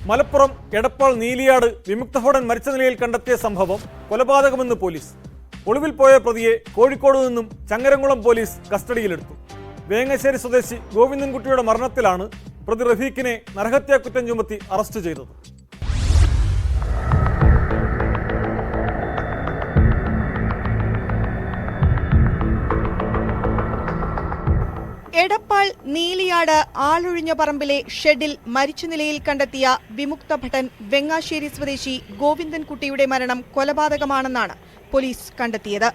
മലപ്പുറം എടപ്പാൾ നീലിയാട് വിമുക്തഭടൻ മരിച്ച നിലയിൽ കണ്ടെത്തിയ സംഭവം കൊലപാതകമെന്ന് പോലീസ്. ഒളിവിൽ പോയ പ്രതിയെ കോഴിക്കോട് നിന്നും ചങ്ങരംകുളം പോലീസ് കസ്റ്റഡിയിലെടുത്തു. വേങ്ങശ്ശേരി സ്വദേശി ഗോവിന്ദൻകുട്ടിയുടെ മരണത്തിലാണ് പ്രതി റഫീഖിനെ നരഹത്യാക്കുറ്റം ചുമത്തി അറസ്റ്റ് ചെയ്തത്. എടപ്പാൾ നീലിയാട് ആളൊഴിഞ്ഞ പറമ്പിലെ ഷെഡിൽ മരിച്ച നിലയിൽ കണ്ടെത്തിയ വിമുക്ത ഭടൻ വെങ്ങാശ്ശേരി സ്വദേശി ഗോവിന്ദൻകുട്ടിയുടെ മരണം കൊലപാതകമാണെന്നാണ് പോലീസ് കണ്ടെത്തിയത്.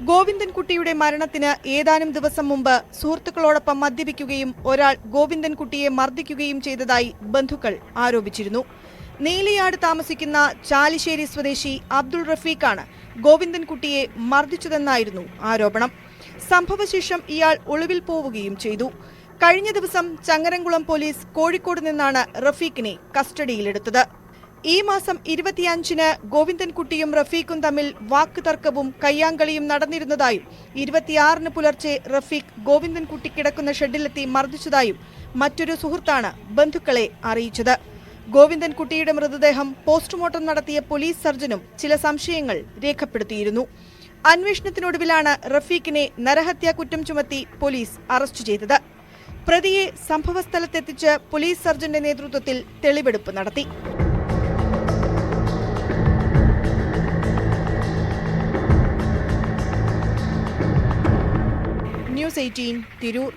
ഗോവിന്ദൻകുട്ടിയുടെ മരണത്തിന് ഏതാനും ദിവസം മുമ്പ് സുഹൃത്തുക്കളോടൊപ്പം മദ്യപിക്കുകയും ഒരാൾ ഗോവിന്ദൻകുട്ടിയെ മർദ്ദിക്കുകയും ചെയ്തതായി ബന്ധുക്കൾ ആരോപിച്ചിരുന്നു. നീലിയാട് താമസിക്കുന്ന ചാലിശ്ശേരി സ്വദേശി അബ്ദുൾ റഫീഖാണ് ഗോവിന്ദൻകുട്ടിയെ മർദ്ദിച്ചതെന്നായിരുന്നു ആരോപണം. സംഭവശേഷം ഇയാൾ ഒളിവിൽ പോവുകയും ചെയ്തു. കഴിഞ്ഞ ദിവസം ചങ്ങരംകുളം പോലീസ് കോഴിക്കോട് നിന്നാണ് റഫീഖിനെ കസ്റ്റഡിയിലെടുത്തത്. ഈ മാസം 25-ന് ഗോവിന്ദൻകുട്ടിയും റഫീഖും തമ്മിൽ വാക്കുതർക്കവും കയ്യാങ്കളിയും നടന്നിരുന്നതായും 26-ന് പുലർച്ചെ റഫീഖ് ഗോവിന്ദൻകുട്ടി കിടക്കുന്ന ഷെഡിലെത്തി മർദ്ദിച്ചതായും മറ്റൊരു സുഹൃത്താണ് ബന്ധുക്കളെ അറിയിച്ചത്. ഗോവിന്ദൻകുട്ടിയുടെ മൃതദേഹം പോസ്റ്റ്മോർട്ടം നടത്തിയ പോലീസ് സർജനും ചില സംശയങ്ങൾ രേഖപ്പെടുത്തിയിരുന്നു. അന്വേഷണത്തിനൊടുവിലാണ് റഫീഖിനെ നരഹത്യാ കുറ്റം ചുമത്തി പോലീസ് അറസ്റ്റ് ചെയ്തത്. പ്രതിയെ സംഭവസ്ഥലത്തെത്തിച്ച് പോലീസ് സർജന്റെ നേതൃത്വത്തിൽ തെളിവെടുപ്പ് നടത്തി. ന്യൂസ് 18 തിരൂർ.